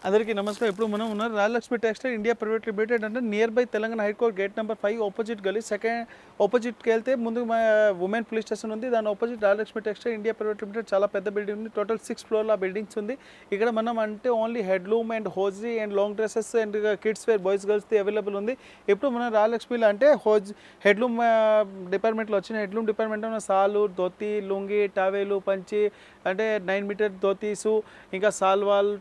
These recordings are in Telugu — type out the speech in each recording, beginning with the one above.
అందరికీ నమస్కారం. ఇప్పుడు మనం ఉన్న Rajalakshmi textile India private limited అంటే near by Telangana high court gate number 5 opposite గలీ సెకండ్ ఆపోజిట్కి వెళ్తే ముందు ఉమెన్ పోలీస్ స్టేషన్ ఉంది. దాని opposite Rajalakshmi textile India private limited చాలా పెద్ద బిల్డింగ్ ఉంది. టోటల్ 6 ఫ్లోర్ల బిల్డింగ్స్ ఉంది. ఇక్కడ మనం అంటే only handloom and hosiery and long dresses and kids wear boys గర్ల్స్ది అవైలబుల్ ఉంది. ఇప్పుడు మన రాజలక్ష్మిలో అంటే హెడ్లూమ్ డిపార్ట్మెంట్లో వచ్చిన హెడ్లూమ్ డిపార్ట్మెంట్లో సాలు, ధోతి, లుంగి, టావేలు, పంచి అంటే 9 మీటర్ ధోతీసు, ఇంకా సాల్వాల్,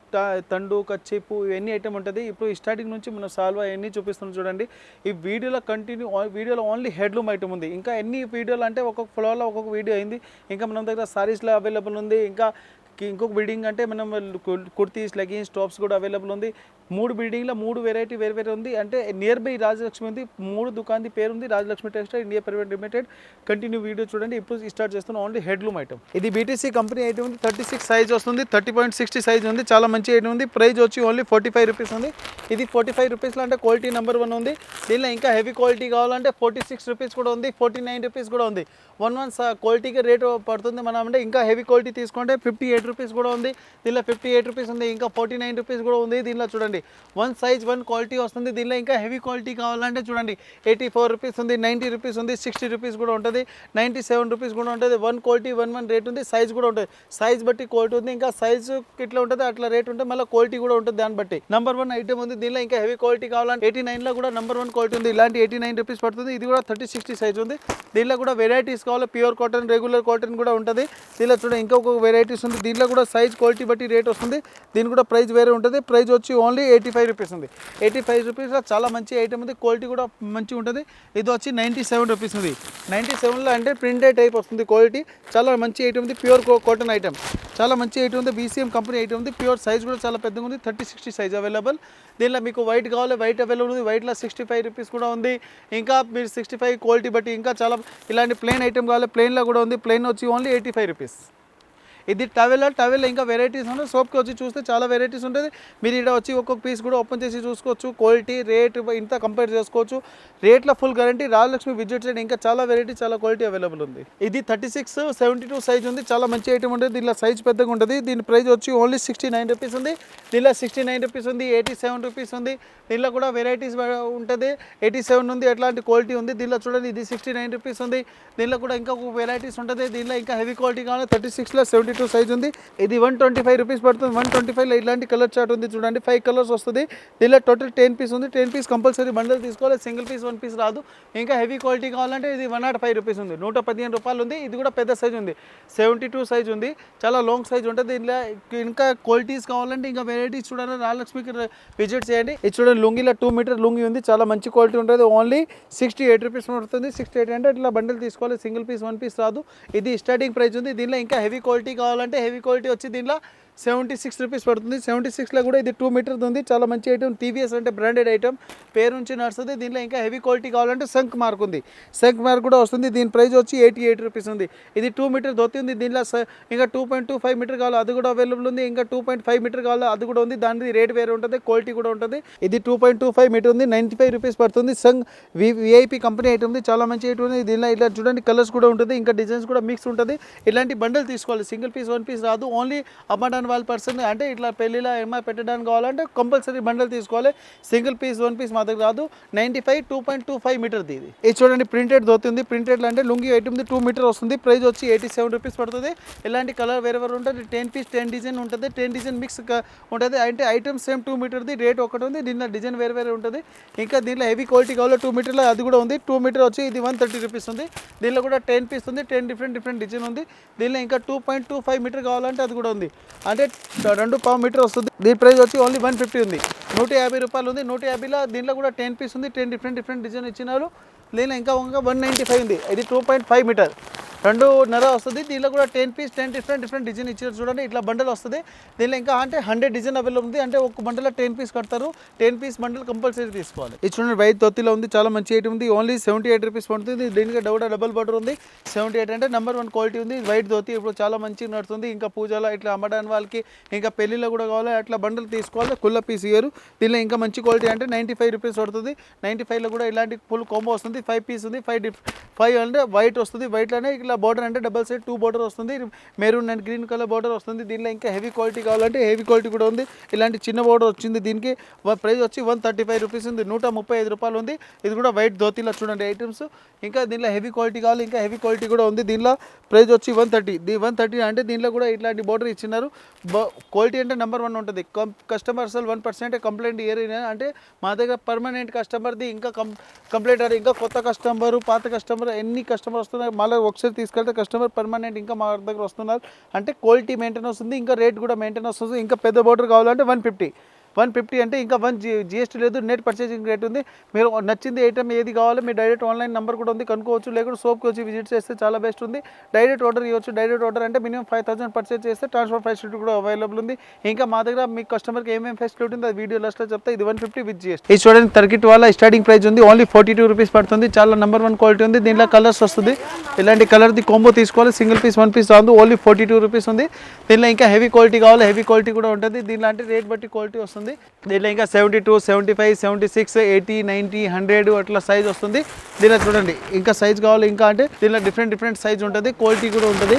తండు, కచ్చిపు ఇవన్నీ ఐటమ్ ఉంటుంది. ఇప్పుడు స్టార్టింగ్ నుంచి మనం సాల్వా ఇవన్నీ చూపిస్తున్నాం చూడండి. ఈ వీడియోలో వీడియోలో ఓన్లీ హెడ్లూమ్ ఐటమ్ ఉంది. ఇంకా ఎన్ని వీడియోలు అంటే ఒక్కొక్క ఫ్లోర్లో ఒక్కొక్క వీడియో అయింది. ఇంకా మన దగ్గర సారీస్లో అవైలబుల్ ఉంది. ఇంకొక బిల్డింగ్ అంటే మనం కుర్తీస్, లెగిన్స్, టాప్స్ కూడా అవైలబుల్ ఉంది. 3 బిల్డింగ్లో 3 వెరైటీ వేరే ఉంది. అంటే నియర్ బై రాజలక్ష్మి ఉంది. 3 దుకాణది పేరు ఉంది Rajalakshmi textile India private limited. Continue video చూడండి. ఇప్పుడు స్టార్ట్ చేస్తున్నాం. Only handloom item. ఇది బీటీసీ కంపెనీ ఐటమ్ ఉంది. 36 సైజ్ వస్తుంది. 30.60 సైజ్ ఉంది. చాలా మంచి ఐటమ్ ఉంది. ప్రైస్ వచ్చి ఓన్లీ 45 రూపీస్ ఉంది. ఇది 45 రూపీస్లో అంటే క్వాలిటీ నెంబర్ 1 ఉంది. దీనిలో ఇంకా హెవీ క్వాలిటీ కావాలంటే 46 రూపీస్ కూడా ఉంది. 49 రూపీస్ కూడా ఉంది. 1 క్వాలిటీకి రేట్ పడుతుంది. మనం అంటే ఇంకా హెవీ క్వాలిటీ తీసుకుంటే 58 రూపీస్ కూడా ఉంది. దీనిలో 58 రూపీస్ ఉంది. ఇంకా 49 రూపీస్ కూడా ఉంది. దీనిలో చూడండి 1 సైజ్ 1 క్వాలిటీ వస్తుంది. దీనిలో ఇంకా హెవీ క్వాలిటీ కావాలంటే చూడండి 84 రూపీస్ ఉంది, 90 రూపీస్ ఉంది, 60 రూపీస్ కూడా ఉంటుంది, 97 రూపీస్ కూడా ఉంటుంది. 1 క్వాలిటీ 1 రేట్ ఉంది. సైజ్ కూడా ఉంటుంది. సైజ్ బట్టి క్వాలిటీ ఉంది. ఇంకా సైజు ఇట్లా ఉంటుంది, అట్లా రేట్ ఉంటుంది. మళ్ళీ క్వాలిటీ కూడా ఉంటుంది. దాన్ని బట్టి నెంబర్ 1 ఐటమ్ ఉంది. దీనిలో ఇంకా హెవీ క్వాలిటీ కావాలంటే 89లో కూడా నెంబర్ 1 క్వాలిటీ ఉంది. ఇలాంటి 89 రూపీస్ పడుతుంది. ఇది కూడా 30-60 సైజ్ ఉంది. దీనిలో కూడా వెరైటీస్ కావాలి. ప్యూర్ కాటన్, రెగ్యులర్ కాటన్ కూడా ఉంటుంది. దీనిలో చూడండి ఇంకొక వెరైటీస్ ఉంది. దీంట్లో కూడా సైజ్ క్వాలిటీ బట్టి రేట్ వస్తుంది. దీని కూడా ప్రైస్ వేరే ఉంటుంది. ప్రైస్ వచ్చి ఓన్లీ 85 రూపీస్ ఉంది. 85 రూపీస్లో చాలా మంచి ఐటమ్ ఉంది. క్వాలిటీ కూడా మంచిగా ఉంటుంది. ఇది వచ్చి 97 రూపీస్ ఉంది. 97లో అంటే ప్రింటెడ్ టైప్ వస్తుంది. క్వాలిటీ చాలా మంచి ఐటమ్ ఉంది. ప్యూర్ కాటన్ ఐటమ్ చాలా మంచి ఐటమ్ ఉంది. బీసీఎం కంపెనీ ఐటమ్ ఉంది. ప్యూర్ సైజ్ కూడా చాలా పెద్దగా ఉంది. 30-60 సైజ్ అవైలబుల్. దీనిలో మీకు వైట్ కావాలి, వైట్ అవైలబుల్ ఉంది. వైట్లో 65 రూపీస్ కూడా ఉంది. ఇంకా మీరు 65 క్వాలిటీ బట్టి ఇంకా చాలా ఇలాంటి ప్లెయిన్ ఐటమ్ కావాలి. ప్లెయిన్లో కూడా ఉంది. ప్లెయిన్ వచ్చి ఓన్లీ 85 రూపీస్. ఇది టవెల్ ఇంకా వెరైటీస్ ఉన్నాయి. సోప్కి వచ్చి చూస్తే చాలా వెరైటీస్ ఉంటుంది. మీరు ఇక్కడ వచ్చి ఒక్కొక్క పీస్ కూడా ఓపెన్ చేసి చూసుకోవచ్చు. క్వాలిటీ, రేట్ ఇంత కంపేర్ చేసుకోవచ్చు. రేట్లో full guarantee. Rajalakshmi visit side ఇంకా చాలా వెరైటీ, చాలా క్వాలిటీ అవైలబుల్ ఉంది. ఇది 36-72 సైజ్ ఉంది. చాలా మంచి ఐటమ్ ఉంటుంది. దీనిలో సైజ్ పెద్దగా ఉంటుంది. దీని ప్రైస్ వచ్చి ఓన్లీ 69 రూపీస్ ఉంది. దీనిలో 69 రూపీస్ ఉంది, 87 రూపీస్ ఉంది. దీనిలో కూడా వెరైటీస్ ఉంటుంది. 87 ఉంది. ఎట్లాంటి క్వాలిటీ ఉంది. దీనిలో చూడండి ఇది 69 రూపీస్ ఉంది. దీనిలో కూడా ఇంకొక వెరైటీస్ ఉంటుంది. దీనిలో ఇంకా హెవీ క్వాలిటీ కావాలి. 36లో 72 సైజ్ ఉంది. ఇది 125 రూపీస్ పడుతుంది. 125లో ఇలాంటి కలర్ చార్ట్ ఉంది చూడండి. 5 కలర్స్ వస్తుంది. దీనిలో టోటల్ 10 పీస్ ఉంది. 10 పీస్ కంపల్సరీ బండల్ తీసుకోవాలి. సింగిల్ పీస్ 1 పీస్ రాదు. ఇంకా హెవీ క్వాలిటీ కావాలంటే ఇది 105 రూపీస్ ఉంది. 115 రూపాయలు ఉంది. ఇది కూడా పెద్ద సైజ్ ఉంది. 72 సైజ్ ఉంది. చాలా లాంగ్ సైజ్ ఉంటుంది. దీనిలో ఇంకా క్వాలిటీస్ కావాలంటే ఇంకా వెరైటీస్ చూడాలి. రాజలక్ష్మికి విజిట్ చేయండి. ఇది చూడండి లుంగిలో 2 మీటర్ లుంగి ఉంది. చాలా మంచి క్వాలిటీ ఉంటుంది. ఓన్లీ 68 రూపీస్ పడుతుంది. 68 అంటే ఇట్లా బండల్ తీసుకోవాలి. సింగిల్ పీస్ 1 పీస్ రాదు. ఇది స్టార్టింగ్ ప్రైస్ ఉంది. దీనిలో ఇంకా హెవీ క్వాలిటీ కావాలంటే హెవీ క్వాలిటీ వచ్చి దీనిలో 76 రూపీస్ పడుతుంది. 76లో కూడా ఇది 2 మీటర్ది ఉంది. చాలా మంచి ఐటమ్. టీవీఎస్ అంటే బ్రాండెడ్ ఐటమ్ పేరు నుంచి నడుస్తుంది. దీనిలో ఇంకా హెవీ క్వాలిటీ కావాలంటే సంక్ మార్క్ ఉంది. సంక్ మార్క్ కూడా వస్తుంది. దీని ప్రైస్ వచ్చి 88 రూపీస్ ఉంది. ఇది 2 మీటర్ ధోతి ఉంది. దీనిలో ఇంకా 2.25 మీటర్ కావాలి, అది కూడా అవైలబుల్ ఉంది. ఇంకా 2.5 మీటర్ కావాలి, అది కూడా ఉంది. దాని రేట్ వేరే ఉంటుంది, క్వాలిటీ కూడా ఉంటుంది. ఇది 2.25 మీటర్ ఉంది. 95 రూపీస్ పడుతుంది. సంక్ విఐపి కంపెనీ ఐటమ్ ఉంది. చాలా మంచి ఐటమ్ ఉంది. దీనిలో ఇలా చూడండి కలర్స్ కూడా ఉంటుంది. ఇంకా డిజైన్స్ కూడా మిక్స్ ఉంటుంది. ఇలాంటి బండల్ తీసుకోవాలి. సింగిల్ పీస్ 1 పీస్ రాదు. ఓన్లీ అమ్మాడానికి వాళ్ళ పర్సన్ అంటే ఇట్లా పెళ్ళిలో ఏమైనా పెట్టడానికి కావాలంటే కంపల్సరీ బండల్ తీసుకోవాలి. సింగిల్ పీస్ 1 పీస్ మా దగ్గర రాదు. 95 2.25 మీటర్ది ఇది చూడండి. ప్రింటెడ్ దొరుకుతుంది. ప్రింటెడ్ అంటే లుంగి ఐటమ్ 2 మీటర్ వస్తుంది. ప్రైస్ వచ్చి 87 రూపీస్ పడుతుంది. ఇలాంటి కలర్ వేరే ఉంటుంది. 10 పీస్ 10 డిజైన్ ఉంటుంది. 10 డిజైన్ మిక్స్ ఉంటుంది. అంటే ఐటమ్ సేమ్ 2 మీటర్ది. రేట్ ఒకటి ఉంది. దీనిలో డిజైన్ వేరే ఉంటుంది. ఇంకా దీనిలో హెవీ క్వాలిటీ కావాలి 2 మీటర్లో, అది కూడా ఉంది. 2 మీటర్ వచ్చి ఇది 130 రూపీస్ ఉంది. దీనిలో కూడా 10 పీస్ ఉంది. 10 డిఫరెంట్ డిజైన్ ఉంది. దీనిలో ఇంకా 2.25 మీటర్ కావాలంటే అది కూడా ఉంది. అంటే 2.5 మీటర్ వస్తుంది. దీని ప్రైస్ వచ్చి ఓన్లీ 150 ఉంది. 150 రూపాయలు ఉంది. 150లో దీంట్లో కూడా 10 పీస్ ఉంది. 10 డిఫరెంట్ డిజైన్ ఇచ్చినారు. దీనిలో ఇంకా 195 ఉంది. ఇది 2.5 మీటర్ 2.5 వస్తుంది. దీనిలో కూడా 10 పీస్ 10 డిఫరెంట్ డిజైన్ ఇచ్చారు చూడండి. ఇట్లా బండల్ వస్తుంది. దీనిలో ఇంకా అంటే 100 డిజైన్ అవైలబుల్ ఉంది. అంటే ఒక బండలో 10 పీస్ కడతారు. 10 పీస్ బండల్ కంపల్సరీ తీసుకోవాలి. ఇది చూడండి వైట్ ధోతిలో ఉంది. చాలా మంచి ఐటమ్ ఉంది. ఓన్లీ 78 రూపీస్ పడుతుంది. దీనికి డబుల్ బార్డర్ ఉంది. 78 అంటే నెంబర్ 1 క్వాలిటీ ఉంది. వైట్ ధోతి ఇప్పుడు చాలా మంచిగా నడుస్తుంది. ఇంకా పూజలో ఇట్లా అమ్మడానికి వాళ్ళకి ఇంకా పెళ్ళిలో కూడా కావాలి. అట్లా బండల్ తీసుకోవాలి. కుల్ల పీస్ ఇయ్యరు. దీనిలో ఇంకా మంచి క్వాలిటీ అంటే 95 రూపీస్ పడుతుంది. 95లో కూడా ఇలాంటి ఫుల్ కాంబో వస్తుంది. 5 పీస్ ఉంది. 5 అంటే వైట్ వస్తుంది. వైట్లోనే ఇట్లా బోర్డర్ అంటే డబల్ సైడ్ 2 బోర్డర్ వస్తుంది, maroon and green colour border వస్తుంది. దీనిలో ఇంకా హెవీ క్వాలిటీ కావాలంటే హెవీ క్వాలిటీ కూడా ఉంది. ఇలాంటి చిన్న బోర్డర్ వచ్చింది. దీనికి ప్రైస్ వచ్చి 135 రూపీస్ ఉంది, 135 రూపాయలు ఉంది. ఇది కూడా వైట్ ధోతీలో చూడండి ఐటమ్స్. ఇంకా దీనిలో హెవీ క్వాలిటీ కావాలి, ఇంకా హెవీ క్వాలిటీ కూడా ఉంది. దీనిలో ప్రైస్ వచ్చి 130 అంటే దీనిలో కూడా ఇట్లాంటి బోర్డర్ ఇచ్చినారు. క్వాలిటీ అంటే నెంబర్ 1 ఉంటుంది. కస్టమర్ అసలు 1% కంప్లైంట్ ఏరియా అంటే మా దగ్గర పర్మనెంట్ కస్టమర్ది ఇంకా కంప్లైంట్ అది ఇంకా కొత్త కస్టమర్ పాత కస్టమర్ ఎన్ని కస్టమర్ వస్తున్నారు మళ్ళీ ఒకసారి తీసుకెళ్తే కస్టమర్ పర్మనెంట్ ఇంకా మా దగ్గర వస్తున్నారు అంటే క్వాలిటీ మెయింటెనెన్స్ ఉంది, ఇంకా రేట్ కూడా మెయింటెనెన్స్ వస్తుంది. ఇంకా పెద్ద బోర్డర్ కావాలంటే 150 అంటే ఇంకా 1 GST లేదు, నెట్ పర్చేసింగ్ రేట్ ఉంది. మీరు నచ్చింది ఐటమ్ ఏది కావాలో మీరు డైరెక్ట్ ఆన్లైన్ నెంబర్ కూడా ఉంది కనుక్కోవచ్చు, లేకుంటే షాప్కి వచ్చి విజిట్ చేస్తే చాలా బెస్ట్ ఉంది. డైరెక్ట్ ఆర్డర్ ఇవ్వచ్చు. డైరెక్ట్ ఆర్డర్ అంటే మినిమం 5000 పర్చేస్ చేస్తే ట్రాన్స్ఫర్ ఫెసిలిటీ కూడా అవైలబుల్ ఉంది. ఇంకా మా దగ్గర మీ కస్టమర్కి ఏమేమి ఫెసిలిటీ ఉంది అది వీడియో లాస్ట్లో చెప్తా. ఇది 150 విత్ GST. ఇది చూడండి తర్కిట్ వాళ్ళ స్టార్టింగ్ ప్రైస్ ఉంది ఓన్లీ 42 రూపీస్ పడుతుంది. చాలా నెంబర్ 1 క్వాలిటీ ఉంది. దీంట్లో కలర్స్ వస్తుంది. ఇలాంటి కలర్ది కాంబో తీసుకోవాలి, సింగిల్ పీస్ 1 పీస్ రాదు, ఓన్లీ 42 రూపీస్ ఉంది. దీనిలో ఇంకా హెవీ క్వాలిటీ కావాలి, హెవీ క్వాలిటీ కూడా ఉంటుంది. దీనిలో అంటే రేట్ బట్టి క్వాలిటీ వస్తుంది. దీనిలో ఇంకా 72, 75, 76, 80, 90, 100 అట్లా సైజ్ వస్తుంది. దీనిలో చూడండి ఇంకా సైజ్ కావాలి, ఇంకా అంటే దీనిలో డిఫరెంట్ సైజ్ ఉంటుంది, క్వాలిటీ కూడా ఉంటుంది.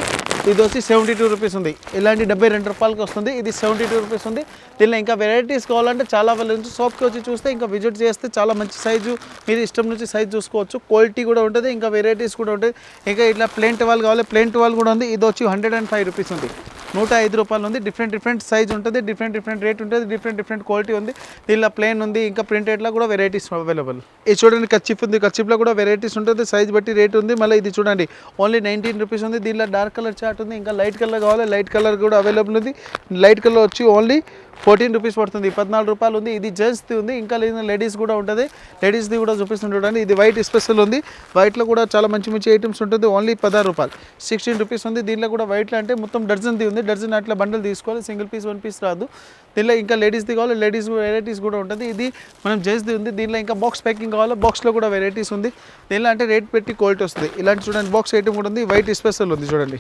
ఇది వచ్చి 72 రూపీస్ ఉంది. ఇలాంటి 72 రూపాయలకి వస్తుంది. ఇది 72 రూపీస్ ఉంది. దీనిలో ఇంకా వెరైటీస్ కావాలంటే చాలా నుంచి షాప్కి వచ్చి చూస్తే ఇంకా విజిట్ చేస్తే చాలా మంచి సైజు మీరు ఇష్టం నుంచి సైజ్ చూసుకోవచ్చు. క్వాలిటీ కూడా ఉంటుంది, ఇంకా వెరైటీస్ కూడా ఉంటుంది. ఇంకా ఇట్లా ప్లేన్ టవల్ కావాలి, ప్లేన్ టవల్ కూడా ఉంది. ఇది వచ్చి 105 రూపీస్ ఉంది, 105 రూపాయలు ఉంది. డిఫరెంట్ సైజ్ ఉంటుంది, డిఫరెంట్ రేట్ ఉంటుంది, డిఫరెంట్ క్వాలిటీ ఉంది. దీనిలో ప్లేన్ ఉంది, ఇంకా ప్రింటెడ్లో కూడా వెరైటీస్ అవైలబుల్. ఇది చూడండి కర్చీఫ్ ఉంది, కర్చీఫ్లో కూడా వెరైటీస్ ఉంటుంది, సైజ్ బట్టి రేట్ ఉంది. మళ్ళీ ఇది చూడండి ఓన్లీ 19 రూపీస్ ఉంది. దీనిలో డార్క్ కలర్ చార్ట్ ఉంది, ఇంకా లైట్ కలర్ కావాలి, లైట్ కలర్ కూడా అవైలబుల్ ఉంది. లైట్ కలర్ వచ్చి ఓన్లీ 14 రూపీస్ పడుతుంది, 14 రూపాయలు ఉంది. ఇది జెంట్స్ది ఉంది, ఇంకా లేడీస్ కూడా ఉంటుంది. లేడీస్ది కూడా చూపిస్తుంటాడు. ఇది వైట్ స్పెషల్ ఉంది, వైట్లో కూడా చాలా మంచి ఐటమ్స్ ఉంటుంది. ఓన్లీ 16 రూపాయలు, 16 రూపీస్ ఉంది. దీనిలో కూడా వైట్లో అంటే మొత్తం డజన్ది ఉంది, డజన్ అట్లా బండల్ తీసుకోవాలి, సింగిల్ పీస్ 1 పీస్ రాదు. దీనిలో ఇంకా లేడీస్ది కావాలి, లేడీస్ వెరైటీస్ కూడా ఉంటుంది. ఇది మనం జెంట్స్ది ఉంది. దీనిలో ఇంకా బాక్స్ ప్యాకింగ్ కావాలి, బాక్స్లో కూడా వెరైటీస్ ఉంది. దీనిలో అంటే రేట్ పెట్టి క్వాలిటీ వస్తుంది. ఇలాంటి చూడండి బాక్స్ ఐటమ్ కూడా ఉంది, వైట్ స్పెషల్ ఉంది చూడండి.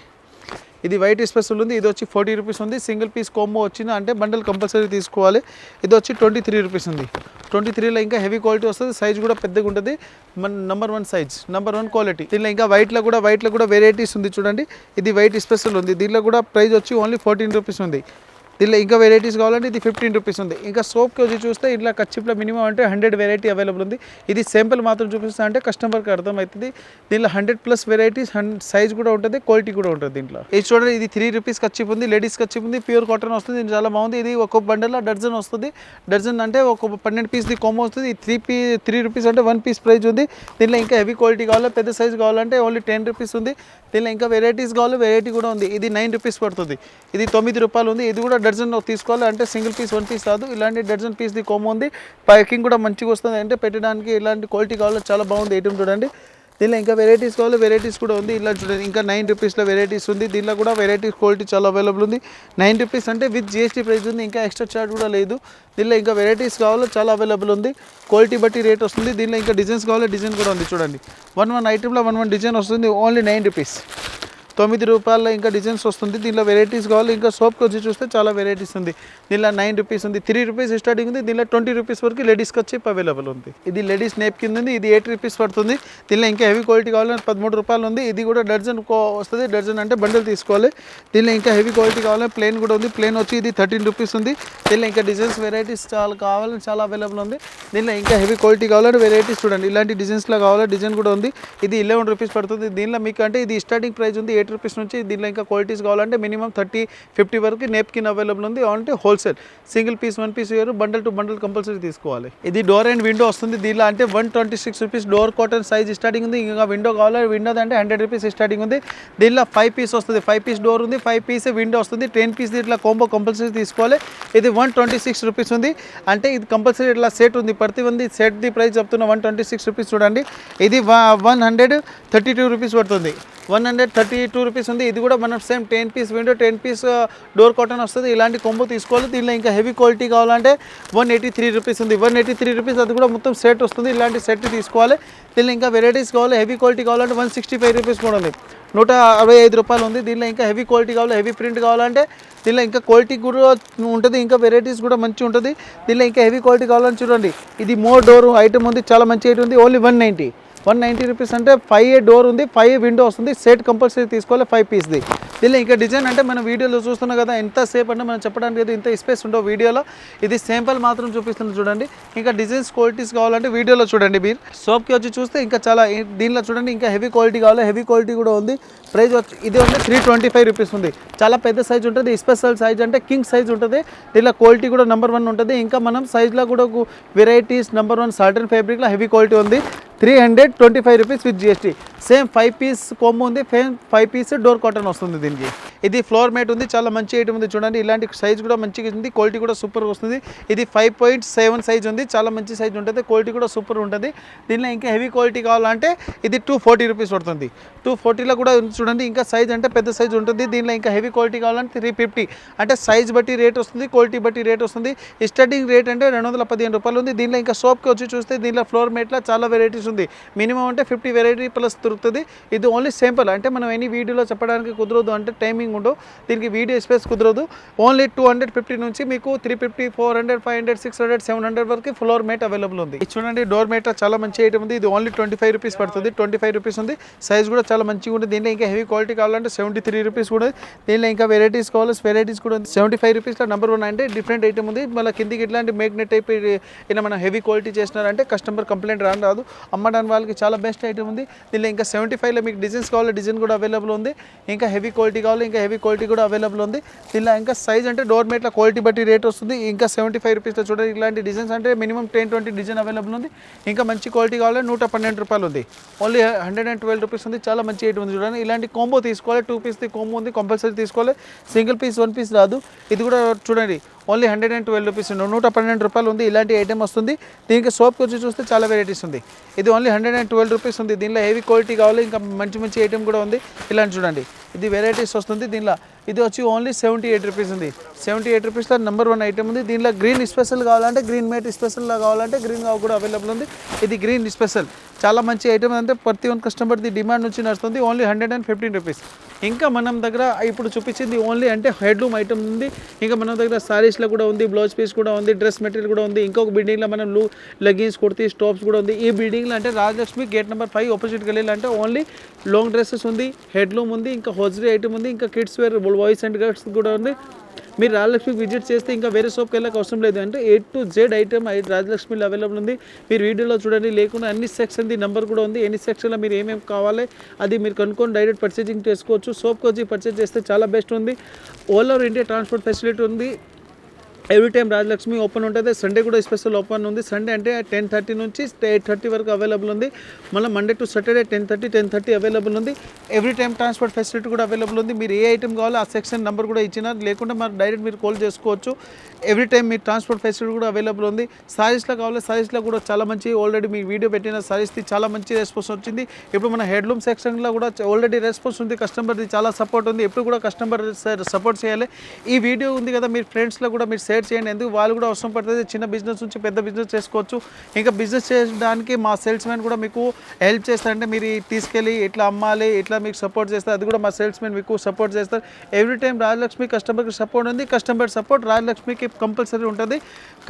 ఇది వైట్ స్పెషల్ ఉంది. ఇది వచ్చి 40 రూపీస్ ఉంది. సింగిల్ పీస్ కాంబో వచ్చిన అంటే బండల్ కంపల్సరీ తీసుకోవాలి. ఇది వచ్చి 23 రూపీస్ ఉంది. 23లో ఇంకా హెవీ క్వాలిటీ వస్తుంది, సైజ్ కూడా పెద్దగా ఉంటుంది. మన నెంబర్ 1 సైజ్, నెంబర్ 1 క్వాలిటీ. దీనిలో ఇంకా వైట్లో కూడా వెరైటీస్ ఉంది చూడండి. ఇది వైట్ స్పెషల్ ఉంది. దీనిలో కూడా ప్రైస్ వచ్చి ఓన్లీ 14 రూపీస్ ఉంది. దీనిలో ఇంకా వెరైటీస్ కావాలంటే ఇది 15 రూపీస్ ఉంది. ఇంకా సోప్కి వచ్చి చూస్తే ఇట్లా కచ్చిప్లో మినిమం అంటే 100 వెరైటీ అవైలబుల్ ఉంది. ఇది సింపుల్ మాత్రం చూపిస్తా అంటే కస్టమర్కి అర్థమవుతుంది. దీనిలో 100+ వెరైటీస్, సైజ్ కూడా ఉంటుంది, క్వాలిటీ కూడా ఉంటుంది. దీంట్లో ఇది చూడండి, ఇది 3 రూపీస్ కచ్చిప్ ఉంది, లేడీస్ కచ్చిప్ ఉంది, ప్యూర్ కాటన్ వస్తుంది. ఇది చాలా బాగుంది. ఇది ఒక బండల్లో డజన్ వస్తుంది. డజన్ అంటే ఒక 12 పీస్ది కాంబో వస్తుంది. 3 రూపీస్ అంటే 1 పీస్ ప్రైస్ ఉంది. దీనిలో ఇంకా హెవీ క్వాలిటీ కావాలి, పెద్ద సైజ్ కావాలంటే ఓన్లీ 10 రూపీస్ ఉంది. దీనిలో ఇంకా వెరైటీస్ కావాలి, వెరైటీ కూడా ఉంది. ఇది 9 రూపీస్ పడుతుంది. ఇది 9 రూపాయలు ఉంది. ఇది కూడా డజన్ తీసుకోవాలి అంటే సింగిల్ పీస్ 1 పీస్ రాదు. ఇలాంటి డజన్ పీస్ది కాంబో ఉంది. ప్యాకింగ్ కూడా మంచిగా వస్తుంది, అంటే పెట్టడానికి ఇలాంటి క్వాలిటీ కావాలి, చాలా బాగుంది ఐటమ్ చూడండి. దీనిలో ఇంకా వెరైటీస్ కావాలి, వెరైటీస్ కూడా ఉంది. ఇలా చూడండి ఇంకా 9 రూపీస్లో వెరైటీస్ ఉంది. దీనిలో కూడా వెరైటీస్ క్వాలిటీ చాలా అవైలబుల్ ఉంది. 9 రూపీస్ అంటే విత్ GST ప్రైస్ ఉంది, ఇంకా ఎక్స్ట్రా చార్జ్ కూడా లేదు. దీనిలో ఇంకా వెరైటీస్ కావాలో చాలా అవైలబుల్ ఉంది, క్వాలిటీ బట్టి రేట్ వస్తుంది. దీనిలో ఇంకా డిజైన్స్ కావాలి, డిజైన్ కూడా ఉంది చూడండి. 1 ఐటెంలో 1 డిజైన్ వస్తుంది, ఓన్లీ 9 రూపీస్, 9 రూపాయల్లో ఇంకా డిజైన్స్ వస్తుంది. దీనిలో వెరైటీస్ కావాలి, ఇంకా షాప్కి వచ్చి చూస్తే చాలా వెరైటీస్ ఉంది. దీనిలో 9 రూపీస్ ఉంది, 3 రూపీస్ స్టార్టింగ్ ఉంది. దీనిలో 20 రూపీస్ వరకు లేడీస్కి వచ్చి అవైలబుల్ ఉంది. ఇది లేడీస్ నేప్ కింద ఉంది. ఇది 8 రూపీస్ పడుతుంది. దీనిలో ఇంకా హెవీ క్వాలిటీ కావాలంటే 13 రూపాయలు ఉంది. ఇది కూడా డజన్ వస్తుంది, డజన్ అంటే బండల్ తీసుకోవాలి. దీనిలో ఇంకా హెవీ క్వాలిటీ కావాలంటే ప్లేన్ కూడా ఉంది. ప్లేన్ వచ్చి ఇది 13 రూపీస్ ఉంది. దీనిలో ఇంకా డిజైన్స్ వెరైటీస్ చాలా కావాలని చాలా అవైలబుల్ ఉంది. దీనిలో ఇంకా హెవీ క్వాలిటీ కావాలంటే వెరైటీస్ చూడండి, ఇలాంటి డిజైన్స్లో కావాలి, డిజైన్ కూడా ఉంది. ఇది 11 రూపీస్ పడుతుంది. దీనిలో మీకు అంటే ఇది స్టార్టింగ్ ప్రైస్ ఉంది 8 రూపీస్ నుంచి. దీనిలో ఇంకా క్వాలిటీస్ కావాలంటే మినిమం 30-50 వరకు నేప్కిన్ అవైలబుల్ ఉంది. అంటే హోల్సేల్, సింగిల్ పీస్ 1 పీస్ వేరు, బండల్ టు బండల్ కంపల్సరీ తీసుకోవాలి. ఇది డోర్ అండ్ విండో వస్తుంది. దీనిలో అంటే 126 rupees door cotton size starting ఉంది. ఇంకా విండో కావాలి, విండో అంటే 100 రూపీస్ స్టార్టింగ్ ఉంది. దీనిలో 5 పీస్ వస్తుంది, 5 పీస్ డోర్ ఉంది, 5 పీస్ విండో వస్తుంది. 10 పీస్ ఇట్లా కాంబో కంపల్సరీ తీసుకోవాలి. ఇది 126 రూపీస్ ఉంది. అంటే ఇది కంపల్సరీ ఇట్లా సెట్ ఉంది. ప్రతి మంది సెట్ది ప్రైస్ చెప్తున్నా 126 రూపీస్ చూడండి. ఇది 132 రూపీస్ పడుతుంది, 132 రూపీస్ ఉంది. ఇది కూడా మనం same 10 piece window, 10 piece door cotton వస్తుంది. ఇలాంటి కొంబో తీసుకోవాలి. దీనిలో ఇంకా హెవీ క్వాలిటీ కావాలంటే 183 రూపీస్ ఉంది, 183 రూపీస్. అది కూడా మొత్తం సెట్ వస్తుంది. ఇలాంటి సెట్ తీసుకోవాలి. దీనిలో ఇంకా వెరైటీస్ కావాలి, హెవీ క్వాలిటీ కావాలంటే 165 రూపీస్ కూడా ఉంది, 165 రూపాయలు ఉంది. దీనిలో ఇంకా హెవీ క్వాలిటీ కావాలి, హెవీ ప్రింట్ కావాలంటే దీనిలో ఇంకా క్వాలిటీ కూడా ఉంటుంది, ఇంకా వెరైటీస్ కూడా మంచిగా ఉంటుంది. దీనిలో ఇంకా హెవీ క్వాలిటీ కావాలని చూడండి. ఇది మోర్ డోర్ ఐటమ్ ఉంది, చాలా మంచి ఐటమ్ ఉంది. ఓన్లీ 190, 190 రూపీస్ అంటే 5 డోర్ ఉంది, 5 విండో వస్తుంది. సెట్ కంపల్సరీ తీసుకోవాలి 5 పీస్ది. దీనిలో ఇంకా డిజైన్ అంటే మన వీడియోలో చూస్తున్నాం కదా, ఎంతసేపు అంటే మనం చెప్పడానికి అయితే ఇంత స్పేస్ ఉండవు వీడియోలో. ఇది శాంపుల్ మాత్రం చూపిస్తుంది చూడండి. ఇంకా డిజైన్స్ క్వాలిటీస్ కావాలంటే వీడియోలో చూడండి. మీరు షాప్కి వచ్చి చూస్తే ఇంకా చాలా దీనిలో చూడండి, ఇంకా హెవీ క్వాలిటీ కావాలి, హెవీ క్వాలిటీ కూడా ఉంది. ప్రైస్ వచ్చి ఇది ఉంది 325 రూపీస్ ఉంది. చాలా పెద్ద సైజ్ ఉంటుంది, స్పెషల్ సైజ్ అంటే కింగ్ సైజ్ ఉంటుంది. దీనిలో క్వాలిటీ కూడా నెంబర్ 1 ఉంటుంది. ఇంకా మనం సైజ్లో కూడా వెరైటీస్ నెంబర్ 1 సాటర్న్ ఫ్యాబ్రిక్లో హెవీ క్వాలిటీ ఉంది. 325 rupees with GST. Same 5 piece కొమ్ము ఉంది, 5 పీస్ డోర్ కాటన్ వస్తుంది దీనికి. ఇది ఫ్లోర్ మేట్ ఉంది, చాలా మంచి ఐటమ్ ఉంది చూడండి. ఇలాంటి సైజ్ కూడా మంచిగా ఉంది, క్వాలిటీ కూడా సూపర్ వస్తుంది. ఇది 5.7 సైజ్ ఉంది, చాలా మంచి సైజ్ ఉంటుంది, క్వాలిటీ కూడా సూపర్ ఉంటుంది. దీనిలో ఇంకా హెవీ క్వాలిటీ కావాలంటే ఇది 240 రూపీస్ పడుతుంది. 240లో కూడా చూడండి. ఇంకా సైజ్ అంటే పెద్ద సైజ్ ఉంటుంది. దీనిలో ఇంకా హెవీ క్వాలిటీ కావాలంటే 350. అంటే సైజ్ బట్టి రేట్ వస్తుంది, క్వాలిటీ బట్టి రేట్ వస్తుంది. స్టార్టింగ్ రేట్ అంటే 215 రూపాయలు ఉంది. దీనిలో ఇంకా షాప్కి వచ్చి చూస్తే దీనిలో ఫ్లోర్ మేట్లో చాలా వెరైటీస్ ఉంది. మినిమం అంటే 50 వెరైటీ ప్లస్ దొరుకుతుంది. ఇది ఓన్లీ సింపుల్ అంటే మనం ఎనీ వీడియోలో చెప్పడానికి కుదరదు, అంటే టైమింగ్ ఉండవు దీనికి, వీడియో స్పేస్ కుదరదు. ఓన్లీ 250 నుంచి మీకు 350, 400, 500, 600, 700 వరకు ఫ్లోర్ మేట్ అవైలబుల్ ఉంది. ఇది చూడండి, డోర్ మేట్ చాలా మంచి ఐటమ్ ఉంది. ఇది ఓన్లీ 25 రూపీస్ పడుతుంది. 25 రూపీస్ ఉంది. సైజ్ కూడా చాలా మంచిగా ఉంటుంది. దీనిలో ఇంకా హెవీ క్వాలిటీ కావాలంటే 73 రూపీస్ కూడా. దీనిలో ఇంకా వెరైటీస్ కావాలి, వెరైటీస్ కూడా ఉంది. 75 రూపీస్లో నెంబర్ 1 అంటే డిఫరెంట్ ఐటమ్ ఉంది. మళ్ళీ కిందికి ఇట్లాంటి మ్యాగ్నెట్ టైప్ ఇలా మనం హెవీ క్వాలిటీ చేసినారంటే కస్టమర్ కంప్లైంట్ రాదు. అమ్మడానికి వాళ్ళకి చాలా బెస్ట్ ఐటమ్ ఉంది. దీనిలో ఇంకా 75లో మీకు డిజైన్స్ కావాలి, డిజైన్ కూడా అవైలబుల్ ఉంది. ఇంకా హెవీ క్వాలిటీ కావాలి, ఇంకా హెవీ క్వాలిటీ కూడా అవైలబుల్ ఉంది. దీనిలో ఇంకా సైజ్ అంటే డోర్ మేట్ల క్వాలిటీ బట్టి రేట్ వస్తుంది. ఇంకా 75 రూపీస్లో చూడండి, ఇలాంటి డిజైన్స్ అంటే మినిమం 10-20 డిజైన్ అవైలబుల్ ఉంది. ఇంకా మంచి క్వాలిటీ కావాలి 112 రూపాయలు ఉంది. ఓన్లీ 112 రూపీస్ ఉంది. చాలా మంచి ఐటమ్ ఉంది చూడండి. ఇలాంటి కాంబో తీసుకోవాలి, 2 పీస్ది కాంబో ఉంది, కంపల్సరీ తీసుకోవాలి. సింగిల్ పీస్ 1 పీస్ రాదు. ఇది కూడా చూడండి, ఓన్లీ 112 రూపీస్, 112 రూపాయలు ఉంది. ఇలాంటి ఐటమ్ వస్తుంది. దీనికి షాప్కి వచ్చి చూస్తే చాలా వెరైటీస్ ఉంది. ఇది ఓన్లీ 112 రూపీస్ ఉంది. దీనిలో హెవీ క్వాలిటీ కావాలి, ఇంకా మంచి మంచి ఐటమ్ కూడా ఉంది. ఇలాంటి చూడండి, ఇది వెరైటీస్ వస్తుంది. దీనిలో ఇది వచ్చి ఓన్లీ 78 రూపీస్ ఉంది. 78 రూపీస్లో నెంబర్ 1 ఐటమ్ ఉంది. దీనిలో గ్రీన్ స్పెషల్ కావాలంటే గ్రీన్ మేట్ స్పెషల్లా కావాలంటే గ్రీన్ కూడా అవైలబుల్ ఉంది. ఇది గ్రీన్ స్పెషల్ చాలా మంచి ఐటమ్ అంటే ప్రతి ఒక్క కస్టమర్ది డిమాండ్ నుంచి నడుస్తుంది. Only 115 rupees. ఇంకా మనం దగ్గర ఇప్పుడు చూపించింది ఓన్లీ అంటే హెడ్లూమ్ ఐటమ్ ఉంది. ఇంకా మన దగ్గర సారీస్లో కూడా ఉంది, బ్లౌజ్ పీస్ కూడా ఉంది, డ్రెస్ మెటీరియల్ కూడా ఉంది. ఇంకొక బిల్డింగ్లో మనం లెగిన్స్, కుర్తీస్, టాప్స్ కూడా ఉంది. ఈ బిల్డింగ్లో అంటే రాజలక్ష్మి గేట్ నెంబర్ 5 ఆపోజిట్ గల్లీలో అంటే ఓన్లీ లాంగ్ డ్రెస్సెస్ ఉంది, హెడ్లూమ్ ఉంది, ఇంకా హోజరీ ఐటమ్ ఉంది, ఇంకా kids wear, boys and girls కూడా ఉంది. మీరు రాజలక్ష్మి విజిట్ చేస్తే ఇంకా వేరే షాప్కి వెళ్ళక అవసరం లేదు. అంటే A to Z ఐటమ్ రాజలక్ష్మిలో అవైలబుల్ ఉంది. మీరు వీడియోలో చూడండి. లేకుండా అన్ని సెక్షన్ది నెంబర్ కూడా ఉంది. ఎన్ని సెక్షన్లో మీరు ఏమేమి కావాలి అది మీరు కనుక్కొని డైరెక్ట్ పర్చేజింగ్ చేసుకోవచ్చు. షాప్కి వచ్చి పర్చేజ్ చేస్తే చాలా బెస్ట్ ఉంది. All over India transport facility ఉంది. ఎవ్రీ టైం రాజలక్ష్మి ఓపెన్ ఉంటుంది. సండే కూడా స్పెషల్ ఓపెన్ ఉంది. సండే అంటే 10:30 నుంచి 8:30 వరకు అవైలబుల్ ఉంది. మళ్ళీ మండే టు సాటర్డే 10:30 అవైలబుల్ ఉంది. ఎవ్రీ టైం ట్రాన్స్పోర్ట్ ఫెసిలిటీ కూడా అవైలబుల్ ఉంది. మీరు ఏ ఐటమ్ కావాలో ఆ సెక్షన్ నెంబర్ కూడా ఇచ్చినా, లేకుండా మరి డైరెక్ట్ మీరు కాల్ చేసుకోవచ్చు. ఎవ్రీ టైం మీ ట్రాన్స్పోర్ట్ ఫెసిలిటీ కూడా అవైలబుల్ ఉంది. సారీస్లో కావాలి, సారీస్లో కూడా చాలా మంచి ఆల్రెడీ మీ వీడియో పెట్టిన సారీస్ది చాలా మంచి రెస్పాన్స్ వచ్చింది. ఇప్పుడు మన హెడ్లూమ్ సెక్షన్లో కూడా ఆల్రెడీ రెస్పాన్స్ ఉంది. కస్టమర్ది చాలా సపోర్ట్ ఉంది. ఎప్పుడు కూడా కస్టమర్ సపోర్ట్ చేయాలి. ఈ వీడియో ఉంది కదా, మీరు ఫ్రెండ్స్లో కూడా మీరు షేర్ చేయండి. ఎందుకు వాళ్ళు కూడా అవసరం పడుతుంది. చిన్న బిజినెస్ నుంచి పెద్ద బిజినెస్ చేసుకోవచ్చు. ఇంకా బిజినెస్ చేయడానికి మా సేల్స్ మ్యాన్ కూడా మీకు హెల్ప్ చేస్తారంటే మీరు తీసుకెళ్ళి ఎట్లా అమ్మాలి, ఎట్లా మీకు సపోర్ట్ చేస్తారు, అది కూడా మా సేల్స్ మ్యాన్ మీకు సపోర్ట్ చేస్తారు. ఎవ్రీ టైం రాజలక్ష్మి కస్టమర్కి సపోర్ట్ ఉంది. కస్టమర్ సపోర్ట్ రాజలక్ష్మికి కంపల్సరీ ఉంటుంది.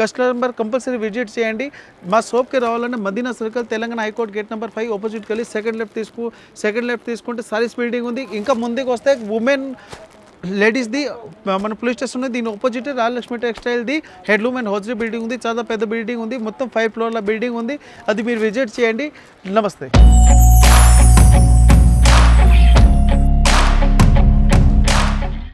కస్టమర్ కంపల్సరీ విజిట్ చేయండి. మా షాప్కి రావాలంటే Madina circle, Telangana high court gate number 5 ఆపోజిట్కి వెళ్ళి సెకండ్ లెఫ్ట్ తీసుకుంటే సారీస్ బిల్డింగ్ ఉంది. ఇంకా ముందుకు వస్తే ఉమెన్ లేడీస్ది మన పోలీస్ స్టేషన్ ఉంది. దీని ఆపోజిట్ రాజలక్ష్మి టెక్స్టైల్ది హెడ్లూమ్ అండ్ హోజరీ బిల్డింగ్ ఉంది. చాలా పెద్ద బిల్డింగ్ ఉంది. మొత్తం 5 ఫ్లోర్ల బిల్డింగ్ ఉంది. అది మీరు విజిట్ చేయండి. నమస్తే.